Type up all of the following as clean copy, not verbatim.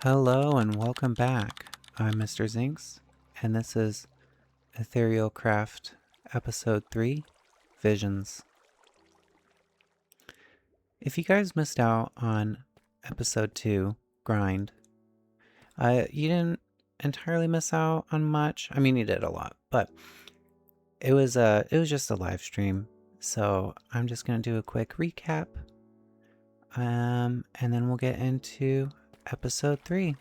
Hello and welcome back. I'm MrZinkz, and this is EtherealCraft Episode 3, Visions. If you guys missed out on Episode 2, Grind, you didn't entirely miss out on much. I mean, you did a lot, but it was just a live stream, so I'm just going to do a quick recap, and then we'll get into Episode 3.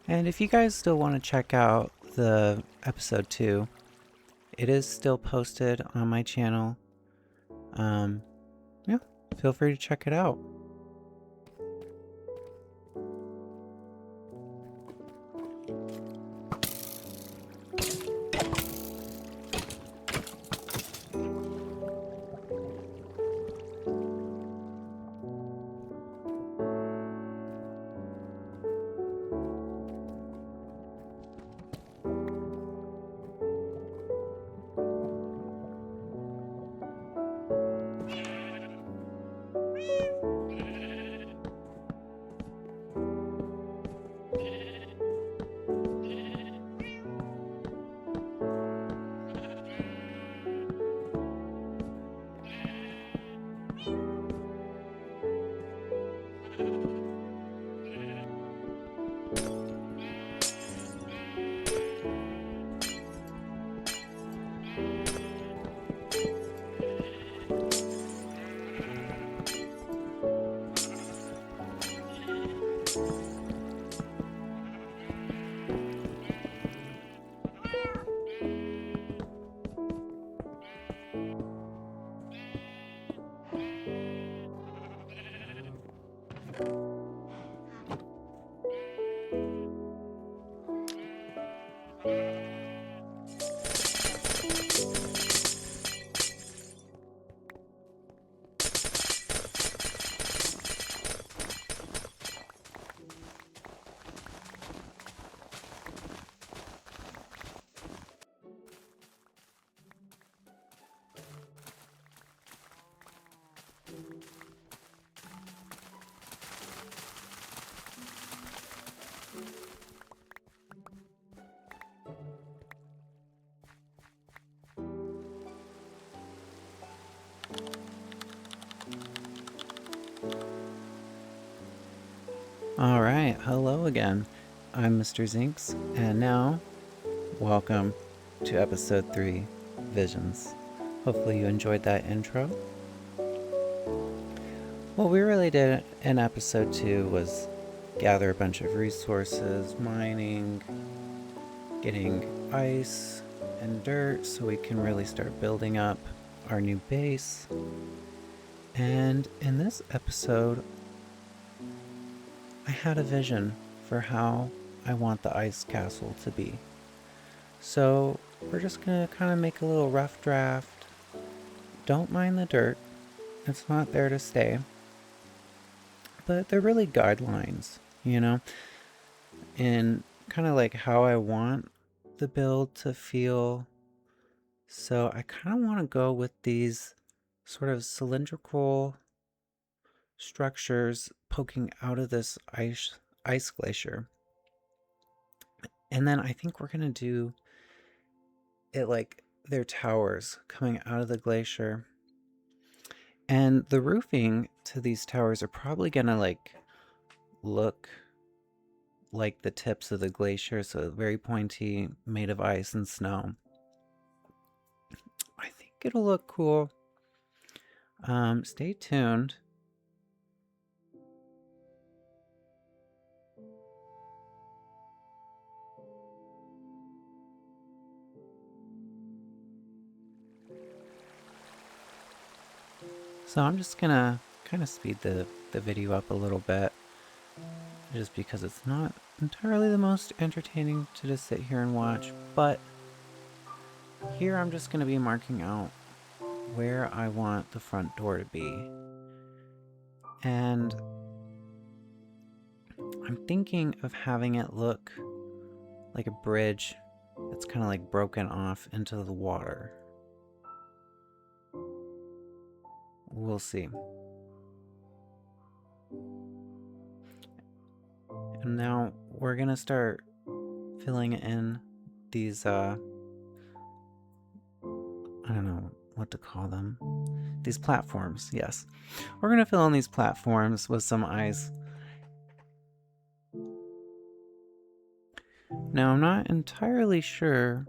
And if you guys still want to check out the episode 2, it is still posted on my channel. Yeah, feel free to check it out. Alright, hello again. I'm MrZinkz, and now, welcome to episode 3, Visions. Hopefully you enjoyed that intro. What we really did in episode 2 was gather a bunch of resources, mining, getting ice and dirt so we can really start building up our new base. And in this episode, I had a vision for how I want the ice castle to be. So we're just gonna kind of make a little rough draft. Don't mind the dirt, it's not there to stay. But they're really guidelines, you know, and kind of like how I want the build to feel. So I kind of want to go with these sort of cylindrical structures poking out of this ice glacier. And then I think we're going to do it like their towers coming out of the glacier. And the roofing to these towers are probably going to like look like the tips of the glacier, so very pointy, made of ice and snow. I think it'll look cool. Stay tuned. So I'm just gonna kind of speed the video up a little bit, just because it's not entirely the most entertaining to just sit here and watch, but here I'm just gonna be marking out where I want the front door to be. And I'm thinking of having it look like a bridge that's kind of like broken off into the water. We'll see. And now we're gonna start filling in these, I don't know what to call them. These platforms, yes. We're gonna fill in these platforms with some ice. Now I'm not entirely sure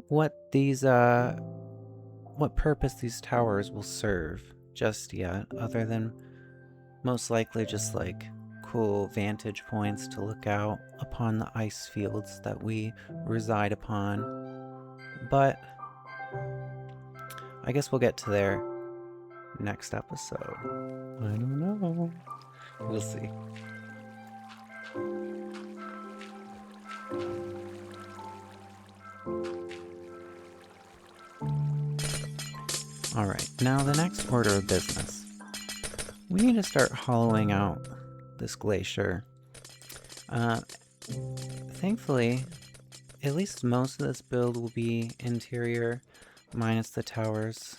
what these, what purpose these towers will serve just yet, other than most likely just like cool vantage points to look out upon the ice fields that we reside upon. But I guess we'll get to there next episode. I don't know. We'll see. Alright, now the next order of business. We need to start hollowing out this glacier. Thankfully, at least most of this build will be interior, minus the towers.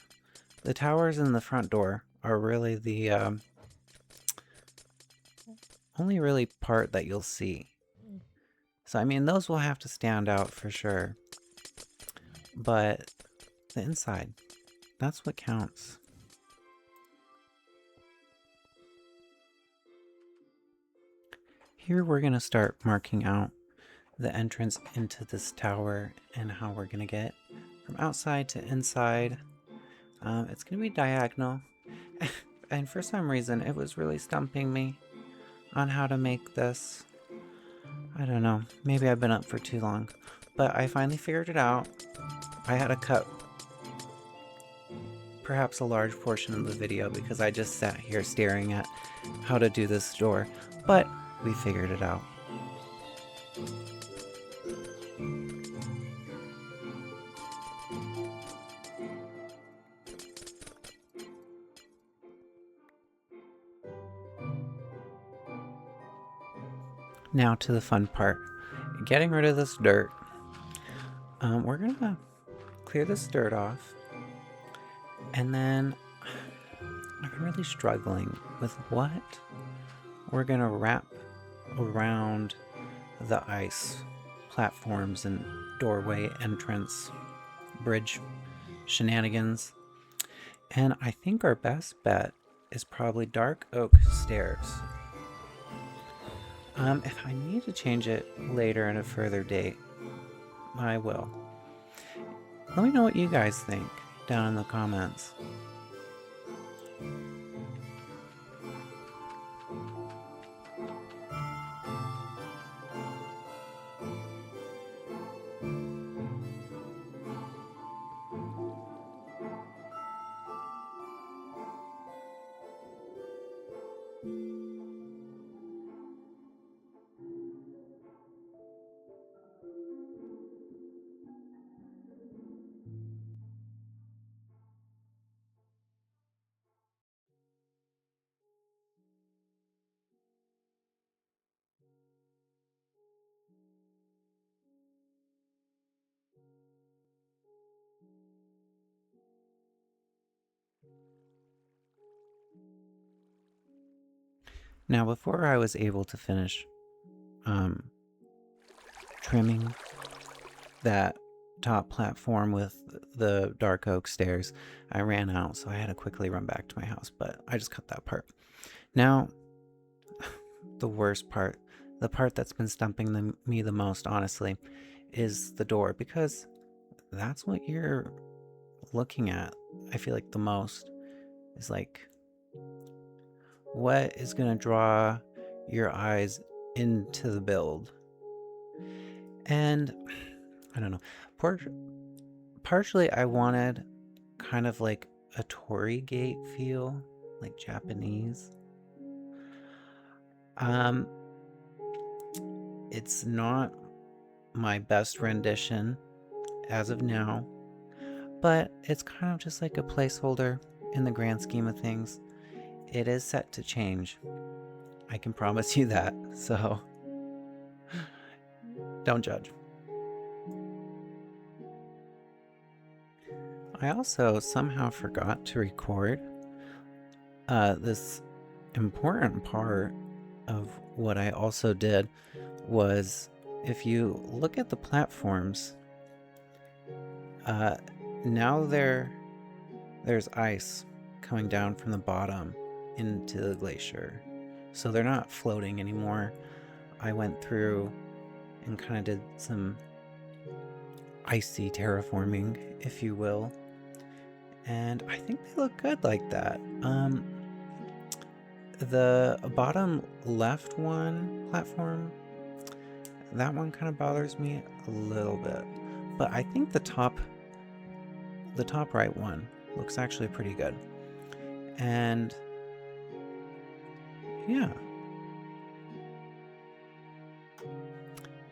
The towers and the front door are really the only really part that you'll see. So I mean, those will have to stand out for sure. But the inside, that's what counts. Here we're going to start marking out the entrance into this tower and how we're going to get from outside to inside. It's going to be diagonal. And for some reason, it was really stumping me on how to make this. I don't know. Maybe I've been up for too long. But I finally figured it out. I had to cut perhaps a large portion of the video because I just sat here staring at how to do this door. But we figured it out. Now to the fun part, getting rid of this dirt. We're gonna clear this dirt off, and then I'm really struggling with what we're gonna wrap around the ice platforms and doorway entrance bridge shenanigans. And I think our best bet is probably dark oak stairs. If I need to change it later at a further date, I will. Let me know what you guys think down in the comments. Now, before I was able to finish trimming that top platform with the dark oak stairs, I ran out, so I had to quickly run back to my house, but I just cut that part. Now, the worst part, the part that's been stumping me the most, honestly, is the door, because that's what you're looking at, I feel like, the most, is like, what is going to draw your eyes into the build? And I don't know. Partially I wanted kind of like a Torii gate feel, like Japanese. It's not my best rendition as of now, but it's kind of just like a placeholder in the grand scheme of things. It is set to change. I can promise you that, so don't judge. I also somehow forgot to record this important part of what I also did was, if you look at the platforms, now there's ice coming down from the bottom into the glacier. So they're not floating anymore. I went through and kind of did some icy terraforming, if you will. And I think they look good like that. The bottom left one platform, that one kind of bothers me a little bit. But I think the top right one looks actually pretty good. And yeah.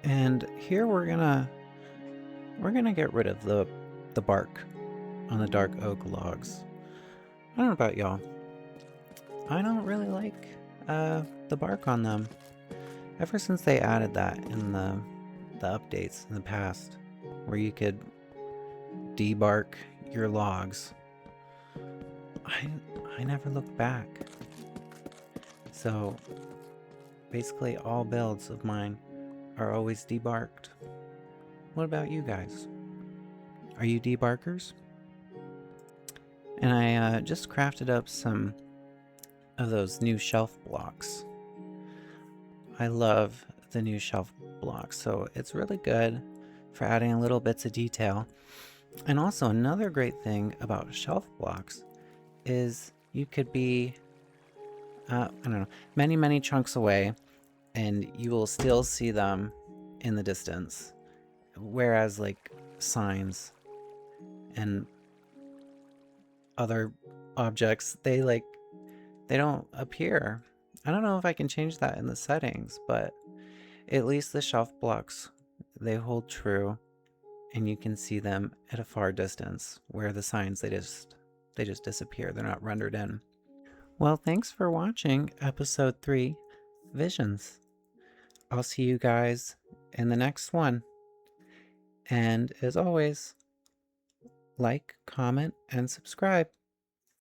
And here we're gonna get rid of the bark on the dark oak logs. I don't know about y'all. I don't really like the bark on them. Ever since they added that in the updates in the past, where you could debark your logs, I never looked back. So basically all builds of mine are always debarked. What about you guys? Are you debarkers? And I just crafted up some of those new shelf blocks. I love the new shelf blocks, so it's really good for adding little bits of detail. And also another great thing about shelf blocks is you could be, I don't know, many chunks away, and you will still see them in the distance. Whereas like signs and other objects, they don't appear. I don't know if I can change that in the settings, but at least the shelf blocks, they hold true, and you can see them at a far distance, where the signs, they just disappear. They're not rendered in. Well, thanks for watching episode 3, Visions. I'll see you guys in the next one. And as always, like, comment, and subscribe.